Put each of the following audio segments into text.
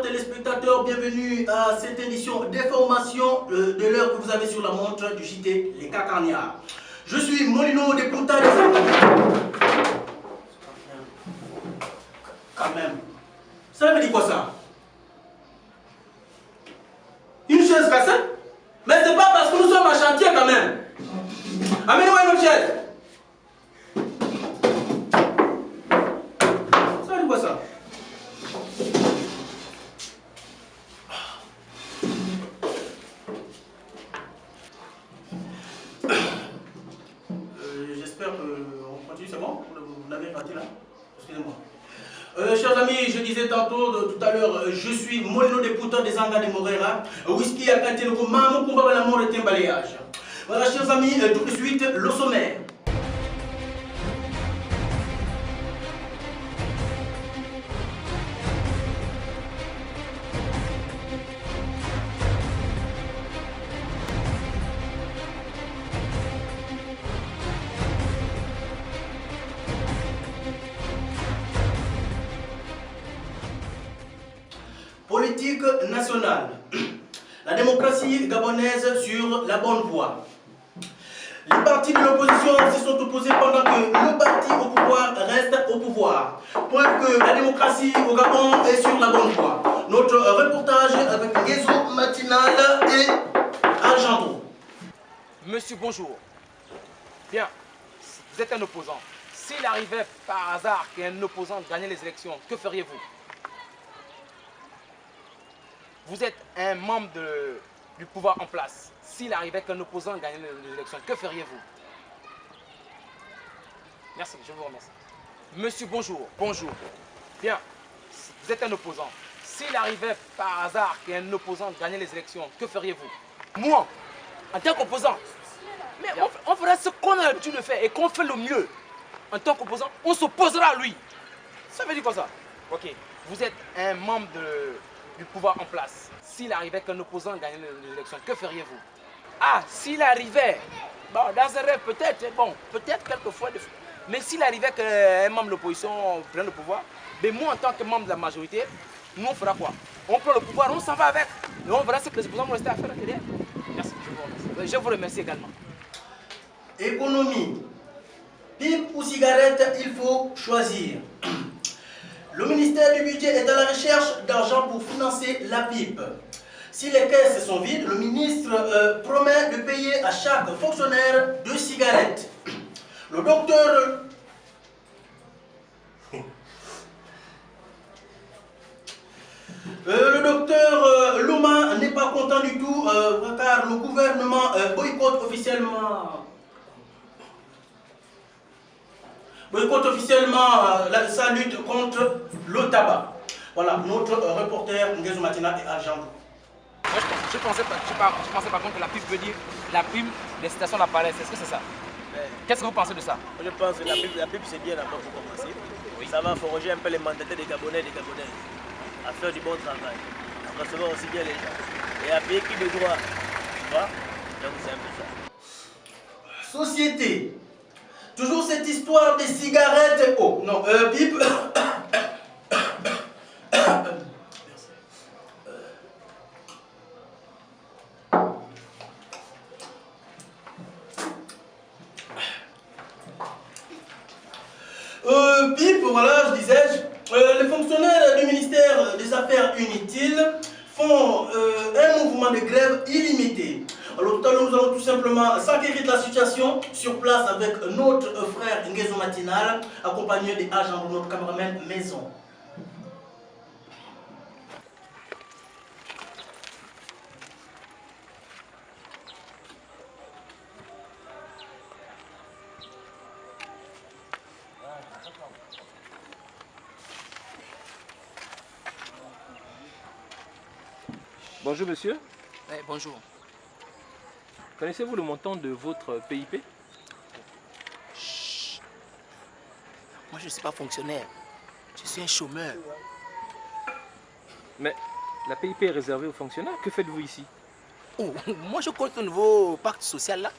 téléspectateurs, bienvenue à cette édition d'information de l'heure que vous avez sur la montre du JT Les Cacarniards. Je suis Molino des Punta des Quand même. Ça veut dire quoi ça? Une chaise cassée? Mais c'est pas parce que nous sommes à chantier quand même. Amenez-moi une autre chaise. Ça veut dire quoi ça? J'espère qu'on continue, c'est bon? Vous l'avez raté là? Excusez-moi. Chers amis, je disais tantôt, tout à l'heure, je suis Molino des Putas des Angas de Moreira, whisky à Kanté, le Maman Kumba, la mort est un balayage. Voilà, chers amis, tout de suite, le sommaire. Politique nationale. La démocratie gabonaise sur la bonne voie. Les partis de l'opposition se sont opposés pendant que le parti au pouvoir reste au pouvoir. Preuve que la démocratie au Gabon est sur la bonne voie. Notre reportage avec Guézo Matinal et Argenton. Monsieur, bonjour. Bien, vous êtes un opposant. S'il arrivait par hasard qu'un opposant gagnait les élections, que feriez-vous? Vous êtes un membre du pouvoir en place. S'il arrivait qu'un opposant gagnait les élections, que feriez-vous? Merci, je vous remercie. Monsieur, bonjour. Bonjour. Bien, vous êtes un opposant. S'il arrivait par hasard qu'un opposant gagnait les élections, que feriez-vous? Moi, en tant qu'opposant, mais on fera ce qu'on a l'habitude de faire et qu'on fait le mieux. En tant qu'opposant, on s'opposera à lui. Ça veut dire quoi ça? Ok, vous êtes un membre du pouvoir en place. S'il arrivait qu'un opposant gagnait les élections, que feriez-vous? Ah, s'il arrivait, bon, dans un rêve peut-être, bon, peut-être quelquefois, mais s'il arrivait qu'un membre de l'opposition prenne le pouvoir, mais moi en tant que membre de la majorité, nous on fera quoi? On prend le pouvoir, on s'en va avec, et on verra ce que les opposants vont rester à faire derrière. Merci, je vous remercie. Je vous remercie également. Économie. Pipe ou cigarette, il faut choisir. Le ministère du Budget est à la recherche d'argent pour financer la pipe. Si les caisses sont vides, le ministre promet de payer à chaque fonctionnaire 2 cigarettes. Le docteur... Louma n'est pas content du tout car le gouvernement boycotte officiellement sa lutte contre le tabac. Voilà, notre reporter Nguezo Matina et Argenton. Moi, je pensais par contre que la pub veut dire la prime des citations d'appareil. Est-ce que c'est ça? Qu'est-ce que vous pensez de ça? Je pense que la pub c'est bien d'abord pour commencer. Oui. Ça va forger un peu les mentalités des Gabonais et des Gabonaises à faire du bon travail, à recevoir aussi bien les gens et à payer qui de droit. Tu vois? Donc c'est un peu ça. Société. Toujours cette histoire des cigarettes. Oh, non, pipe. Pipe, voilà, je disais, les fonctionnaires du ministère des Affaires Inutiles font un mouvement de grève illimité. Alors tout à l'heure, nous allons tout simplement s'enquérir de la situation sur place avec notre frère Nguezo Matinal, accompagné des agents de notre caméraman maison. Bonjour monsieur. Bonjour. Connaissez-vous le montant de votre PIP? Chut. Moi je ne suis pas fonctionnaire. Je suis un chômeur. Mais la PIP est réservée aux fonctionnaires. Que faites-vous ici? Oh, moi je compte au nouveau pacte social là.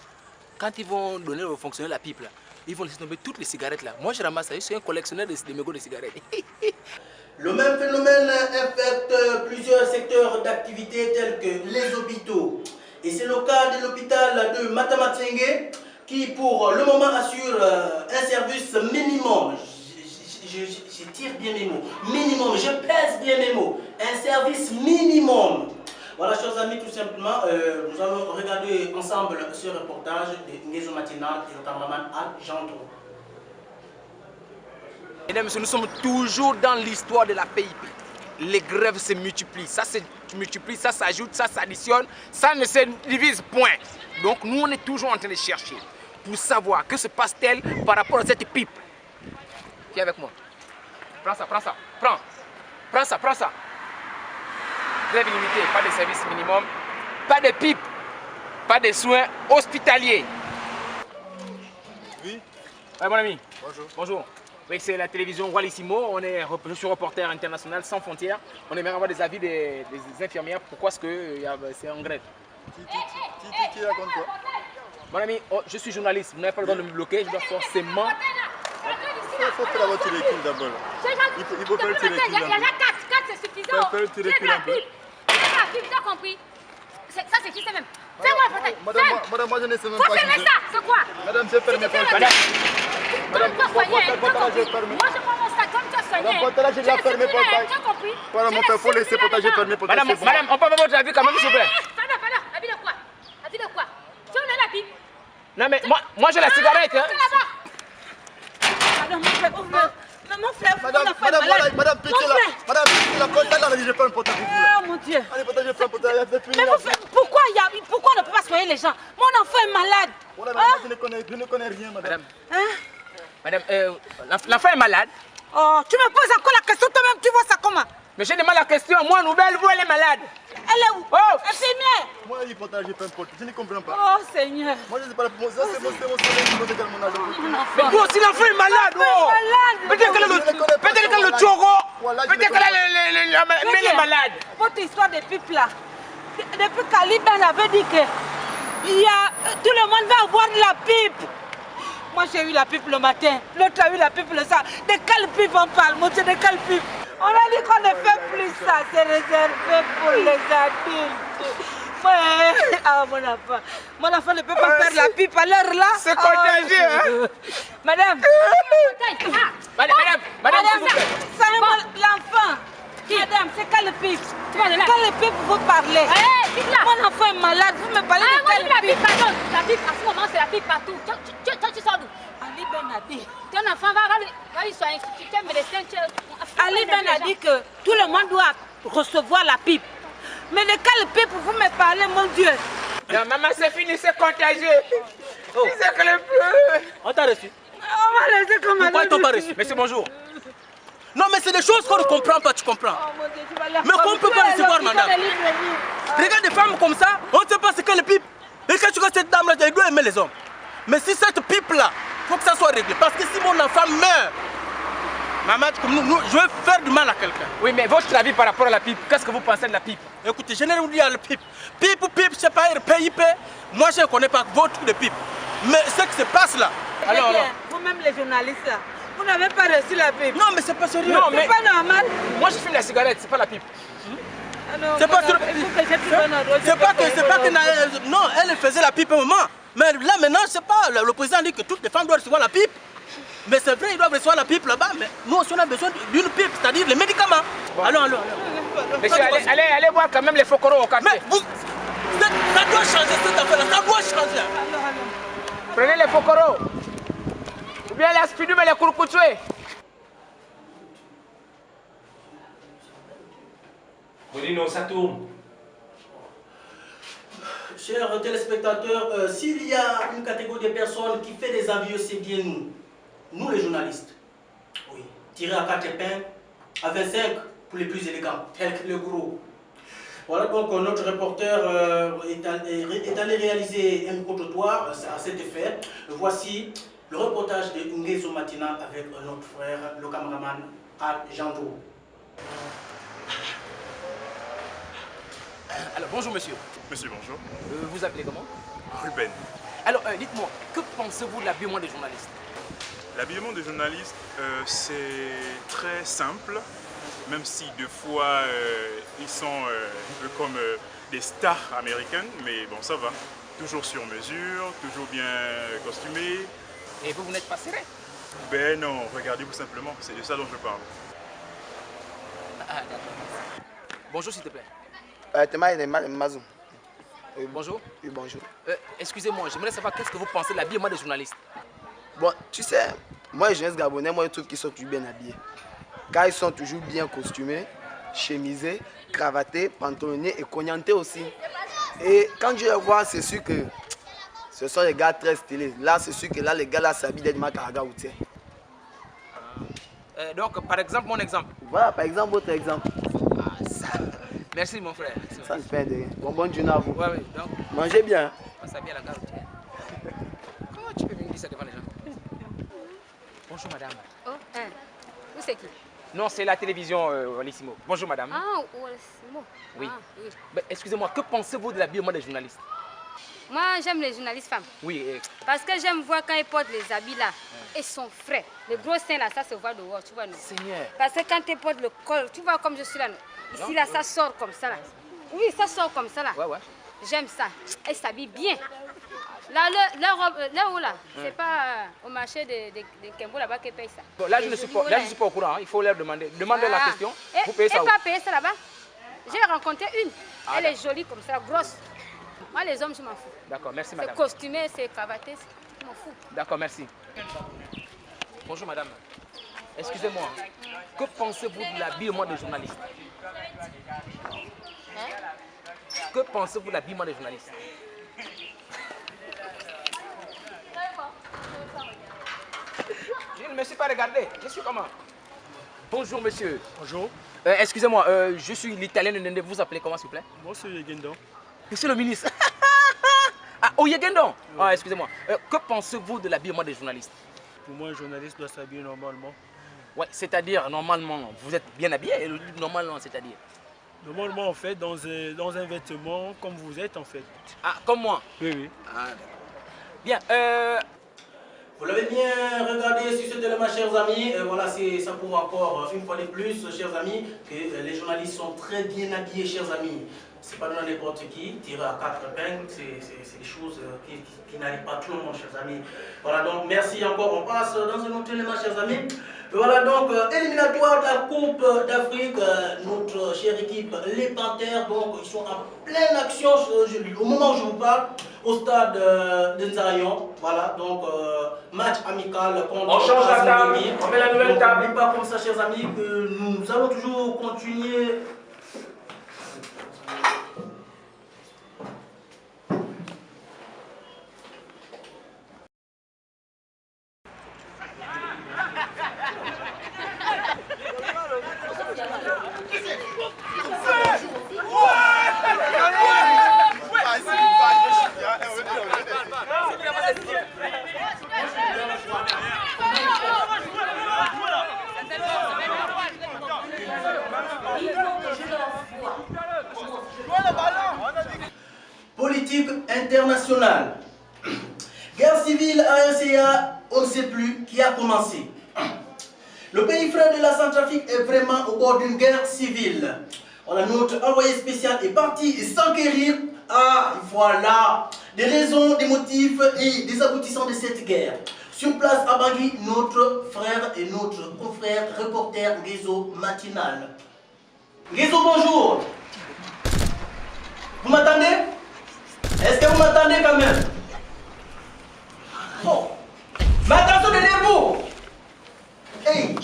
Quand ils vont donner aux fonctionnaires la pipe là, ils vont laisser tomber toutes les cigarettes là. Moi je ramasse ça, je suis un collectionneur de mégots de cigarettes. Le même phénomène affecte plusieurs secteurs d'activité tels que les hôpitaux. Et c'est le cas de l'hôpital de Matamatsenge qui pour le moment assure un service minimum. Je tire bien mes mots. Minimum, je pèse bien mes mots. Un service minimum. Voilà, chers amis, tout simplement, nous allons regarder ensemble ce reportage de Nguezo Matina et le cameraman Al Jandro. Mesdames et messieurs, nous sommes toujours dans l'histoire de la PIP. Les grèves se multiplient, ça se multiplie, ça s'ajoute, ça s'additionne, ça ne se divise point. Donc nous, on est toujours en train de chercher pour savoir que se passe-t-il par rapport à cette pipe. Viens avec moi. Prends ça, prends ça, prends ça, prends ça. Grève illimitée, pas de service minimum, pas de pipe, pas de soins hospitaliers. Oui. Ouais, mon ami. Bonjour. Bonjour. Oui, c'est la télévision Wallissimo. Je suis reporter international sans frontières. On aimerait avoir des avis des infirmières. Pourquoi est-ce que c'est en grève? Qui raconte quoi? Mon ami, je suis journaliste. Vous n'avez pas le droit de me bloquer. Je dois forcément... Il faut faire d'abord tirer recul d'abord. Il faut faire tirer recul. Il y en a 4, c'est suffisant. Faire tirer recul un peu. Tu as compris? Ça, c'est qui c'est même? Fais-moi peut-être. Madame, moi je ne sais même Faut pas si fermer ça, c'est quoi? Madame, je permets pas. Madame, toi soigné, tu as compris? Moi je prends mon sac comme tu as soigné. Madame, pour là, je l'ai fermé pour tu as compris? Voilà, mon père, faut laisser pour j'ai fermé pour Madame, on peut avoir votre avis quand même, s'il vous plaît. Fada, avis de quoi? Avis de quoi? Tu en as la pipe? Non mais moi j'ai la cigarette. Hein. Madame, mon frère, mon frère, Madame, pitié là. Madame, pitié là, portez là, je prends un portable. Oh mon Dieu. Allez, portez, je prends un portable. Mais pourquoi on ne peut pas soigner les gens? Mon enfant est malade. Voilà, madame, je ne connais rien, madame. Madame, l'enfant est malade. Oh, tu me poses encore la question toi-même, tu vois ça comment? Mais j'ai demandé la question, moi nouvelle, vous elle est malade. Elle est où? Oh! Infirmière. Moi, il portable, je prends un portable. Je ne comprends pas. Oh Seigneur. Moi, je ne sais pas, ça c'est mon égal, mon âge. Mais vous aussi l'enfant est malade, oh! Peut-être qu'elle est le tchogo. Peut-être qu'elle est malade. Votre histoire de pipe là. Depuis Caliban avait dit que tout le monde va avoir de la pipe. Moi j'ai eu la pipe le matin, l'autre a eu la pipe le soir. De quelle pipe on parle, mon Dieu, de quelle pipe? On a dit qu'on ne fait plus ça, c'est réservé pour les adultes. Ah mon enfant ne peut pas faire la pipe à l'heure là. C'est contagieux, hein? Madame, Madame, s'il vous plaît. c'est l'enfant. Madame, c'est quelle pipe? Quelle pipe vous parlez? Mon enfant est malade, vous me parlez de quelle pipe? La pipe, à ce moment, c'est la pipe partout. Tu sors d'où? Ali Ben a dit. Ton enfant va lui soigner. Tu es médecin. Ali Ben a dit que tout le monde doit recevoir la pipe. Mais de quelle pipe vous me parlez, mon Dieu? Non, maman, c'est fini, c'est contagieux. C'est que le bleu. On t'a reçu. On va laisser comme Pourquoi ils t'ont pas reçu? Monsieur, bonjour. Non, mais c'est des choses qu'on ne comprend pas, tu comprends. Oh mon Dieu, tu vas la Mais qu'on ne peut pas recevoir, madame. Ah. Regarde des femmes comme ça, on ne sait pas ce qu'elle pipe. Et quand tu vois cette dame-là, elle doit aimer les hommes. Mais si cette pipe-là, il faut que ça soit réglé. Parce que si mon enfant meurt, maman, je vais faire du mal à quelqu'un. Oui, mais votre avis par rapport à la pipe, qu'est-ce que vous pensez de la pipe? Écoutez, je n'ai rien dit à la pipe. Pipe ou pipe, je ne sais pas, PIP. Moi, je ne connais pas votre truc de pipe. Mais ce qui se passe là. Alors, vous-même les journalistes là, vous n'avez pas reçu la pipe. non, mais c'est pas sérieux. Non, C'est mais pas normal. moi je fume la cigarette, c'est pas la pipe. C'est pas sûr. Il faut que je prenne un autre. C'est pas que non, elle faisait la pipe un moment. Mais là maintenant, c'est pas le président dit que toutes les femmes doivent recevoir la pipe. Mais c'est vrai, ils doivent recevoir la pipe là-bas. Mais nous aussi on a besoin d'une pipe, c'est-à-dire les médicaments. Bon. Allons. Monsieur, allez voir quand même les focoros au quartier. Mais vous, ça doit changer cette affaire-là, ça doit changer. Prenez les focoros. Ou bien les aspidum et les courcoutoués. Bonino, ça tourne. Chers téléspectateurs, s'il y a une catégorie de personnes qui fait des avieux, c'est bien nous les journalistes. Oui, tirés à 4 épingles, à 25 pour les plus élégants, tels que le gros. Voilà donc notre reporter est allé réaliser un micro-trottoir à cet effet. Voici le reportage de Nguezo Matina avec notre frère, le caméraman Al Jandro. Alors bonjour monsieur. Monsieur, bonjour. Vous appelez comment? Ruben. Alors dites-moi, que pensez-vous de l'habillement des journalistes? L'habillement des journalistes, c'est très simple même si deux fois ils sont un peu comme des stars américaines, mais bon, ça va. Toujours sur mesure, toujours bien costumé. Et vous n'êtes pas serré? Ben non, regardez-vous simplement, c'est de ça dont je parle. Ah, d'accord. Bonjour, s'il te plaît. Bonjour. Oui, bonjour. Excusez-moi, j'aimerais savoir qu'est-ce que vous pensez de l'habillement des journalistes. Bon, tu sais, moi, les jeunes Gabonais, moi, je trouve qu'ils sont toujours bien habillés. Car ils sont toujours bien costumés, chemisés, cravatés, pantalonnés et cognantés aussi. Et quand je les vois, c'est sûr que ce sont des gars très stylés. Là, c'est sûr que là, les gars là s'habillent des Makaraga ou tiens. Donc, par exemple, mon exemple. Voilà, par exemple, votre exemple. Ah, ça. Merci, mon frère. Merci. Ça ne fait de rien. Bonne journée à vous. Oui, oui. Donc, mangez bien. on s'habille à la gare routière. Comment tu peux me dire ça devant les gens? Bonjour, madame. Oh, hein. Où c'est qui? Non, c'est la télévision Wallissimo. Bonjour, madame. Ah, Wallissimo. Oui. Ah, oui. Ben, excusez-moi, que pensez-vous de l'habillement des journalistes? Moi, j'aime les journalistes femmes. Oui. Parce que j'aime voir quand ils portent les habits là, ils sont frais. Les gros seins là, ça se voit dehors, tu vois, non? Seigneur. Parce que quand ils portent le col, tu vois comme je suis là, non? Ici là, ça sort comme ça là. Oui, ça sort comme ça là. Ouais, ouais. J'aime ça. Ils s'habillent bien. Là, leur robe, là où là, c'est pas au marché de Kembo là-bas qu'ils payent ça. Bon, là, je ne suis pas au courant, hein. Il faut leur demander. Demandez la question. Vous payez ça et où? pas payer ça là-bas. J'ai rencontré une. Elle est jolie comme ça, grosse. Moi, les hommes, je m'en fous. D'accord, merci madame. C'est costumé, c'est cravaté, je m'en fous. D'accord, merci. Bonjour madame. Excusez-moi, que pensez-vous de l'habillement des journalistes? Que pensez-vous de l'habillement des journalistes? Je ne me suis pas regardé. Je suis comment? Bonjour monsieur. Bonjour. Excusez-moi, je suis l'italien de Nende. Vous vous appelez comment s'il vous plaît? Moi, c'est Yegendon. Monsieur le ministre. Ah, oh Yegendon. Ah, excusez-moi. Que pensez-vous de l'habillement des journalistes? Pour moi, un journaliste doit s'habiller normalement. Ouais, c'est-à-dire, normalement, vous êtes bien habillé, et normalement, c'est-à-dire? Normalement, en fait, dans un vêtement comme vous êtes, en fait. Ah, comme moi? Oui, oui. Ah, bien, Vous l'avez bien regardé sur ce téléma, chers amis. Voilà, ça prouve encore une fois de plus, chers amis, que les journalistes sont très bien habillés, chers amis. C'est pas dans n'importe qui, tiré à 4 épingles, c'est des choses qui n'arrivent pas à tout le monde, chers amis. Voilà, donc merci encore. On passe dans un autre élément, chers amis. Voilà, donc, éliminatoire de la Coupe d'Afrique, notre chère équipe, les Panthères, donc, ils sont en pleine action au moment où je vous parle, au stade de Nzarayon. Voilà, donc, match amical contre. On change la table, on met la nouvelle table. N'oubliez pas comme ça, chers amis, que nous allons toujours continuer. Politique internationale. Guerre civile à RCA, on ne sait plus qui a commencé. Le pays frère de la Centrafrique est vraiment au bord d'une guerre civile. On a notre envoyé spécial est parti s'enquérir. Ah, voilà, des raisons, des motifs et des aboutissants de cette guerre. Sur place à Bangui, notre frère et notre confrère reporter Ngezo Matinal. Ngezo, bonjour. Vous m'attendez? Est-ce que vous m'attendez quand même? Oh. Mais attention de debout. Hey.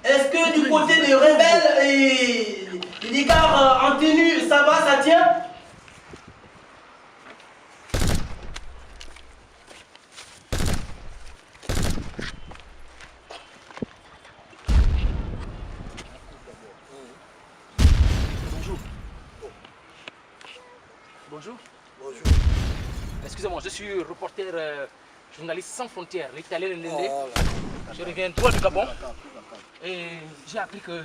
Est-ce que du côté des rebelles et des gars en tenue, ça va, ça tient? Bonjour. Bonjour. Excusez-moi, je suis reporter journaliste sans frontières, l'italien de Nende. Je reviens droit du Gabon. Et j'ai appris que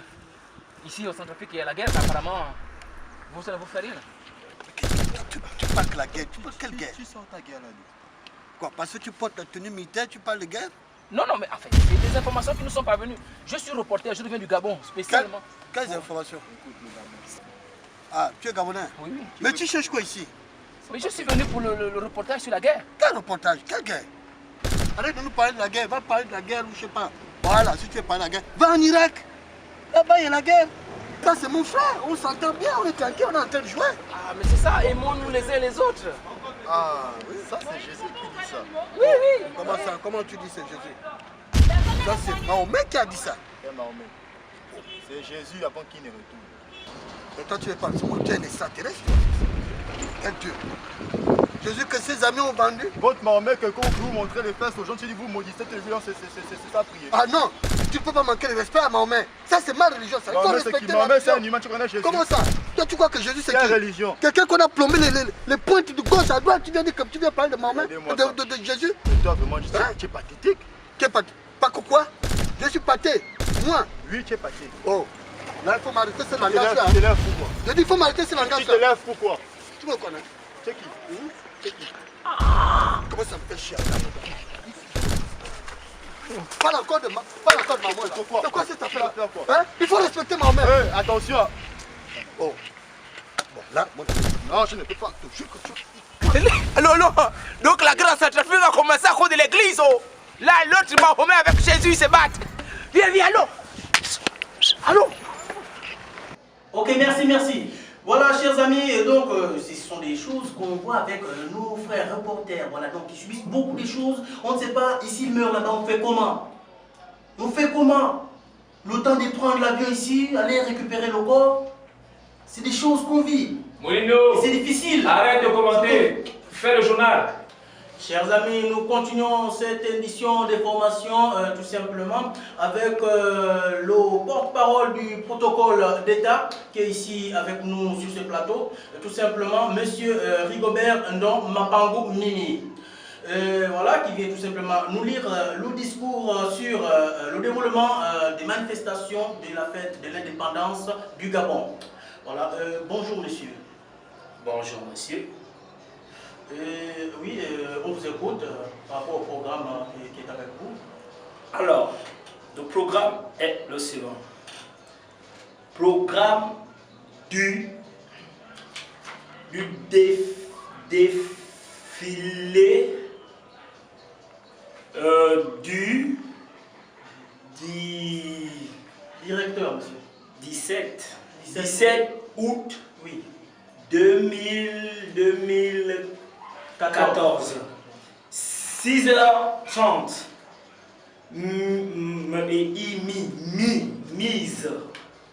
ici au Centrafrique, il y a la guerre. Apparemment, vous allez vous faire rien. Tu parles de la guerre. Tu parles quelle guerre? Tu sors ta guerre là. Quoi, parce que tu portes la tenue militaire, tu parles de guerre? Non, non, mais en fait, c'est des informations qui nous sont parvenues. Je suis reporter, je reviens du Gabon, spécialement. Quelles informations? Ah, tu es Gabonais? Oui, oui. Mais tu cherches quoi ici? Oui, je suis venu pour le reportage sur la guerre. Quel reportage? Quelle guerre? Arrête de nous parler de la guerre, va parler de la guerre ou je sais pas. Voilà, si tu veux parler de la guerre, va en Irak. Là-bas, il y a la guerre. Ça, c'est mon frère, on s'entend bien, on est tranquille, on est en train de jouer. Ah, mais c'est ça, aimons-nous les uns les autres. Ah, oui, ça c'est Jésus qui dit ça. Oui, oui. Comment ça? Comment tu dis c'est Jésus? Ça, c'est Mahomet qui a dit ça. C'est Mahomet. C'est Jésus avant qu'il ne retourne. Et toi, tu es pas sur Dieu, un extraterrestre. Quel Dieu? Jésus que ses amis ont vendu. Votre Mahomet, que quand vous montrez les fesses aux gens, tu dis vous maudissez cette violence, c'est ça prier. Ah non, tu ne peux pas manquer de respect à Mahomet. Ça, c'est ma religion. Ça. Il faut respecter la Mahomet, c'est un religion. humain, tu connais Jésus. Comment ça? Toi, tu crois que Jésus, c'est Quelle qui? religion? Quelqu'un qu'on a plombé les pointes de gauche à droite. Tu viens dire que tu viens parler de Mahomet, Aidez-moi de Jésus? Mais toi, vraiment, Hein? tu es pathétique. Tu es pas quoi? Je suis pâté. Moi? Oui, tu es pathétique. Oh, là, il faut m'arrêter ce Tu langage-là. te lèves pourquoi? Je dis, il faut m'arrêter ce Tu langage-là. te lèves pourquoi? Tu me connais? C'est qui? C'est qui? Comment ça me fait chier? Parle encore de maman. Pourquoi? C'est quoi cette affaire-là? Pourquoi? Hein? Il faut respecter Mahomet. Hey, attention. Oh. Bon, là, moi, Non, je ne peux pas. Non, non. Donc la grâce à trafic a commencé à cause de l'église. Oh. Là, l'autre Mahomet avec Jésus, ils se battent. Viens, viens, allô. Allô. Ok, merci, merci. Voilà, chers amis, donc ce sont des choses qu'on voit avec nos frères reporters, voilà, donc ils subissent beaucoup de choses. On ne sait pas, ici ils meurent là-bas, on fait comment? On fait comment? Le temps de prendre l'avion ici, aller récupérer le corps, c'est des choses qu'on vit. Moulindo, c'est difficile. Arrête de commenter, fais le journal. Chers amis, nous continuons cette édition de formation tout simplement avec le porte-parole du protocole d'État qui est ici avec nous sur ce plateau, tout simplement Monsieur Rigobert Ndon Mapango Mimi. Voilà, qui vient tout simplement nous lire le discours sur le déroulement des manifestations de la fête de l'indépendance du Gabon. Voilà, bonjour monsieur. Bonjour monsieur. Oui, on vous écoute par rapport au programme qui est avec vous. Alors, le programme est le suivant. Programme du défilé du directeur, monsieur. 17 août, oui. 2014. 6h30. Mise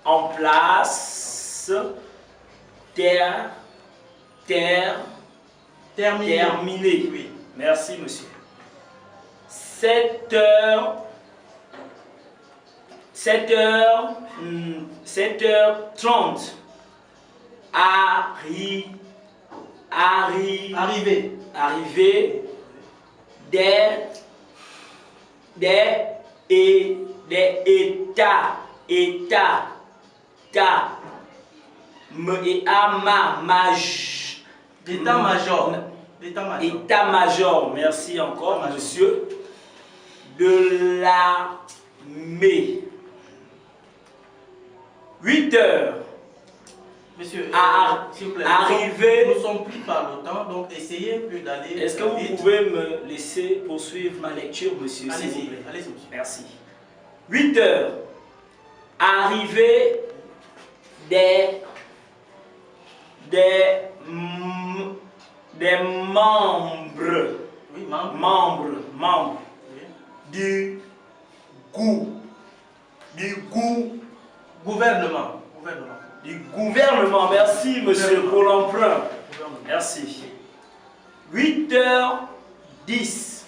en place. Terminé. Oui. Merci, monsieur. 7h30. Arrivé des état-major, merci encore, monsieur, de l'armée. 8h. Monsieur, s'il vous plaît, arrivé. Nous sommes pris par le temps, donc essayez plus d'aller. Est-ce que vous pouvez me laisser poursuivre ma lecture, monsieur? Allez-y, allez-y, monsieur. Merci. 8h. Arrivée des membres. Oui, membres oui. du gouvernement. Merci, monsieur, pour l'emprunt. Merci. 8h10.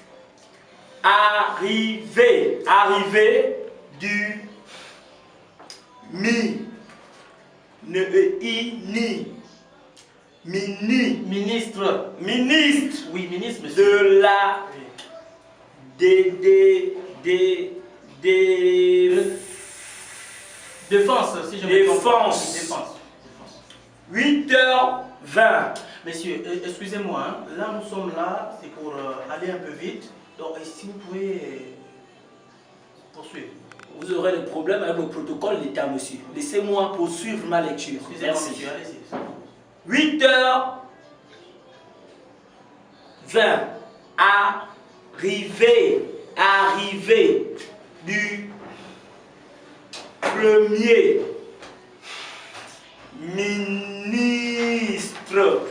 Arrivée du ministre. Oui, ministre, monsieur. De la défense, si je me trompe pas. Défense. 8h20. Messieurs, excusez-moi, hein. Là nous sommes là, c'est pour aller un peu vite. Donc si vous pouvez poursuivre. Vous aurez des problèmes avec le protocole d'État, monsieur. Laissez-moi poursuivre ma lecture. Excusez-moi, Merci. monsieur, allez-y. 8h20, arrivée du premier ministre,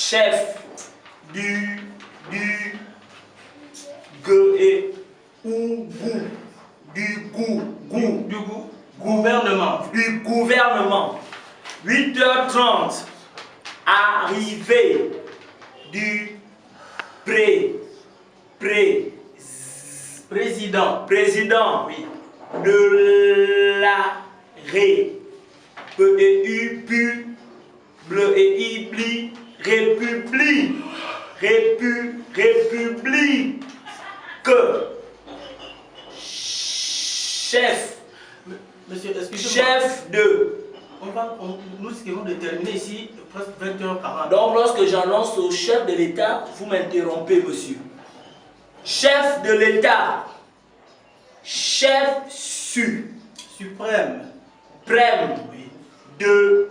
chef du gouvernement. 8h30, arrivée du président oui, de la république, Monsieur, excusez-moi. chef de... Nous risquons de terminer ici presque 20h40. Donc lorsque j'annonce au chef de l'État, vous m'interrompez, monsieur. Chef de l'État, chef suprême oui, de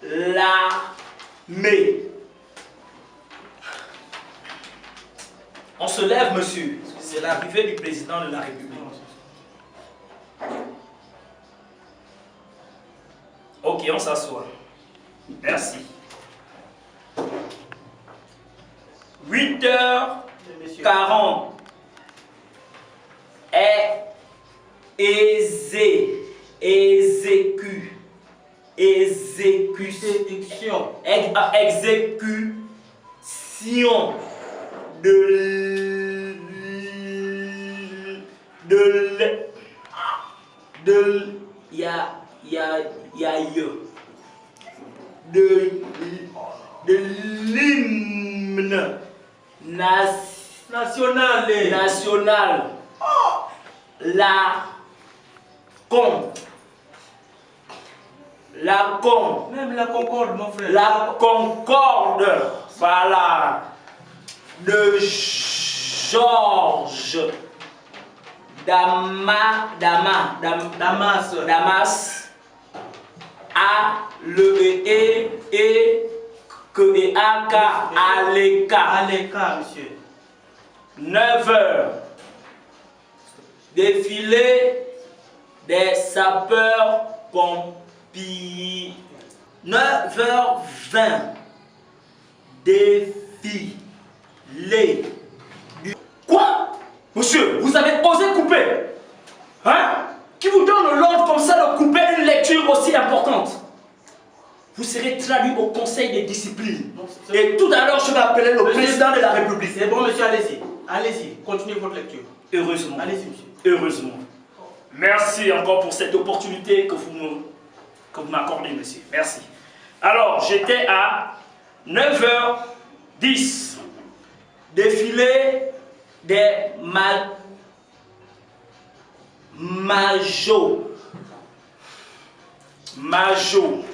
l'armée. On se lève, monsieur. C'est l'arrivée du président de la République. Ok, on s'assoit. Merci. 8h40 exécution de l'hymne national. Même la concorde, mon frère. La concorde, voilà, de Georges Damas à Aleka, monsieur. 9h, défilé des sapeurs-pompiers. 9h20, défilé du... Quoi? Monsieur, vous avez osé couper? Hein? Qui vous donne l'ordre comme ça de couper une lecture aussi importante? Vous serez traduit au conseil de discipline. Et tout à l'heure, je vais appeler le président de la République. C'est bon, monsieur, allez-y. Allez-y, continuez votre lecture. Heureusement. Allez-y, monsieur. Heureusement. Merci encore pour cette opportunité que vous m'accordez, monsieur. Merci. Alors, j'étais à 9h10. Défilé des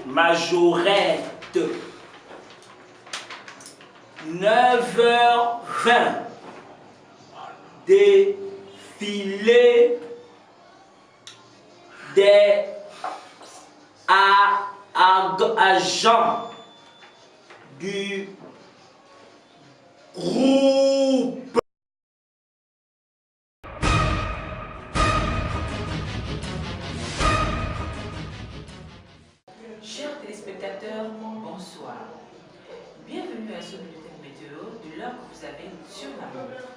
majorette. 9h20. Défilé des agents du groupe. Chers téléspectateurs, bonsoir. Bienvenue à ce bulletin météo de l'heure que vous avez sur la montre.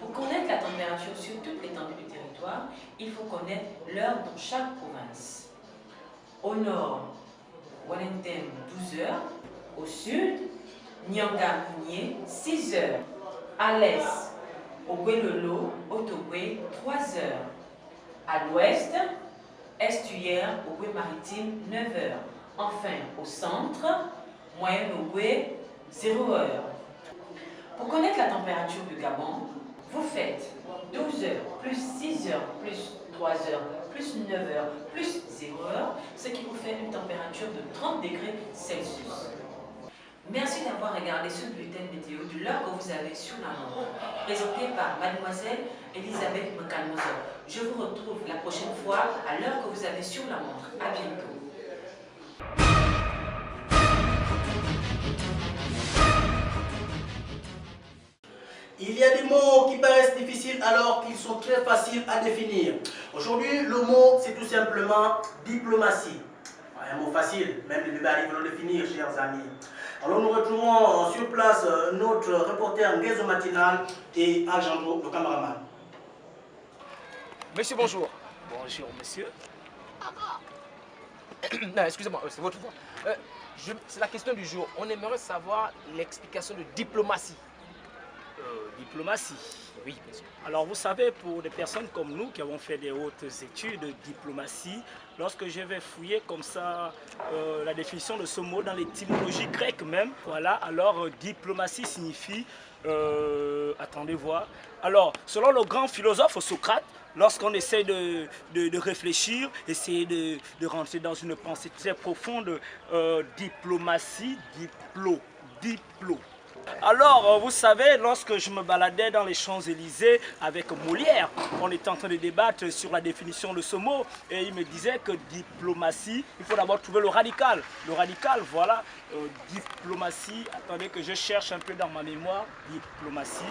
Pour connaître la température sur toute l'étendue du territoire, il faut connaître l'heure dans chaque province. Au nord, Wellington 12h. Au sud, Nyanga-Kounié 6h. À l'est, Ogwelolo, Otogwe 3h. À l'ouest, Estuaire, Ogwe Maritime 9h. Enfin, au centre, Moyenne Ogwe 0h. Pour connaître la température du Gabon, Vous faites 12 heures, plus 6 heures, plus 3 heures, plus 9 heures, plus 0 heure, ce qui vous fait une température de 30 degrés Celsius. Merci d'avoir regardé ce bulletin météo de l'heure que vous avez sur la montre, présenté par Mademoiselle Elisabeth Mkalmozo. Je vous retrouve la prochaine fois à l'heure que vous avez sur la montre. À bientôt. Il y a des mots qui paraissent difficiles alors qu'ils sont très faciles à définir. Aujourd'hui, le mot, c'est tout simplement diplomatie. Un mot facile, même les bébés arrivent à le définir, chers amis. Alors nous retrouvons sur place notre reporter Nguezo Matinal et Alejandro, le caméraman. Monsieur, bonjour. Bonjour, monsieur. Non, excusez-moi, c'est votre voix. C'est la question du jour. On aimerait savoir l'explication de diplomatie. Diplomatie. Oui, bien sûr. Alors vous savez, pour des personnes comme nous qui avons fait des hautes études de diplomatie, lorsque je vais fouiller comme ça la définition de ce mot dans l'étymologie grecque même, voilà, alors diplomatie signifie, attendez voir, alors selon le grand philosophe Socrate, lorsqu'on essaie de réfléchir, essayer de rentrer dans une pensée très profonde, diplomatie, diplo. Alors, vous savez, lorsque je me baladais dans les Champs-Élysées avec Molière, on était en train de débattre sur la définition de ce mot et il me disait que diplomatie, il faut d'abord trouver le radical. Le radical, voilà, diplomatie, attendez que je cherche un peu dans ma mémoire, diplomatie.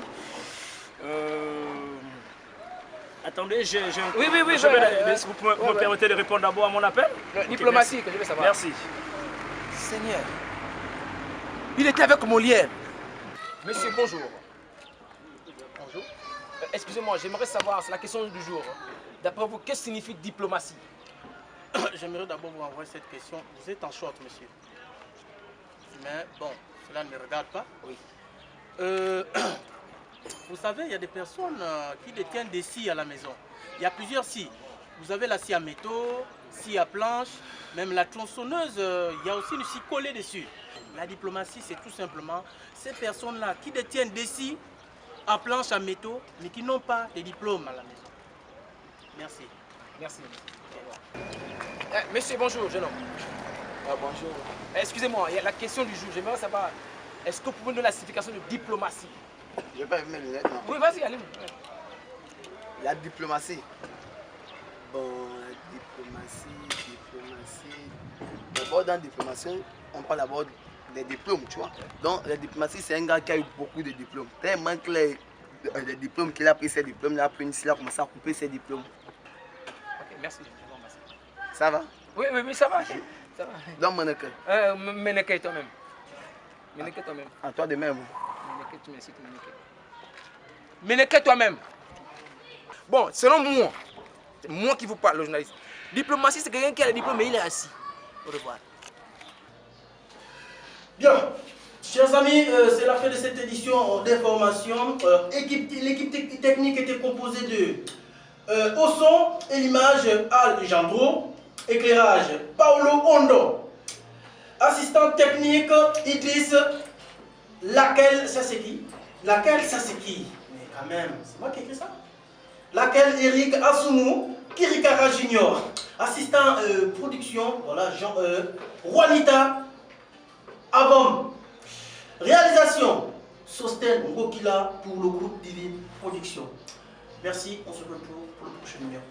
Attendez, j'ai un... Oui, vous me permettez de répondre d'abord à mon appel? Diplomatie, que je vais savoir. Merci. Seigneur, il était avec Molière. Monsieur, bonjour. Bonjour. Excusez-moi, j'aimerais savoir, c'est la question du jour. D'après vous, qu'est-ce que signifie diplomatie? J'aimerais d'abord vous envoyer cette question. Vous êtes en short, monsieur. Mais bon, cela ne me regarde pas. Oui. Vous savez, il y a des personnes qui détiennent des scies à la maison. Il y a plusieurs scies. Vous avez la scie à métaux, scie à planche, même la tronçonneuse, il y a aussi une scie collée dessus. La diplomatie, c'est tout simplement ces personnes-là qui détiennent des scies à planche, à métaux, mais qui n'ont pas de diplôme à la maison. Merci. Merci. Monsieur, bonjour, jeune homme. Bonjour. Excusez-moi, il y a la question du jour. J'aimerais savoir, est-ce que vous pouvez nous donner la signification de diplomatie? Je vais pas mes lunettes, non. Oui, vas-y, allez. La diplomatie. Bon, la diplomatie. D'abord, dans la diplomatie, on parle d'abord des diplômes, tu vois. Donc, la diplomatie, c'est un gars qui a eu beaucoup de diplômes. Tellement que les diplômes qu'il a pris, ses diplômes, il a pris une scie, il a commencé à couper ses diplômes. Ok, merci. Ça va? Oui, ça va. Ça va. Donc, Meneke. Meneke toi-même. Meneke toi-même. À toi de même. Meneke, tu m'incites, Meneke. Meneke toi-même. Bon, selon moi, c'est moi qui vous parle, le journaliste. Diplomatie, c'est quelqu'un qui a le diplôme, mais il est assis. Au revoir. Bien, chers amis, c'est la fin de cette édition d'information. L'équipe technique était composée de au son et l'image Alejandro, éclairage Paolo Hondo, assistant technique Idriss, laquelle ça c'est qui? Laquelle ça c'est qui? Mais quand même, c'est moi qui ai écrit ça. Laquelle Eric Assoumou, Kirikara Junior, assistant production, voilà, Juanita Abom. Réalisation, Sosten Ngokila pour le groupe Divine Production. Merci, on se retrouve pour le prochain numéro.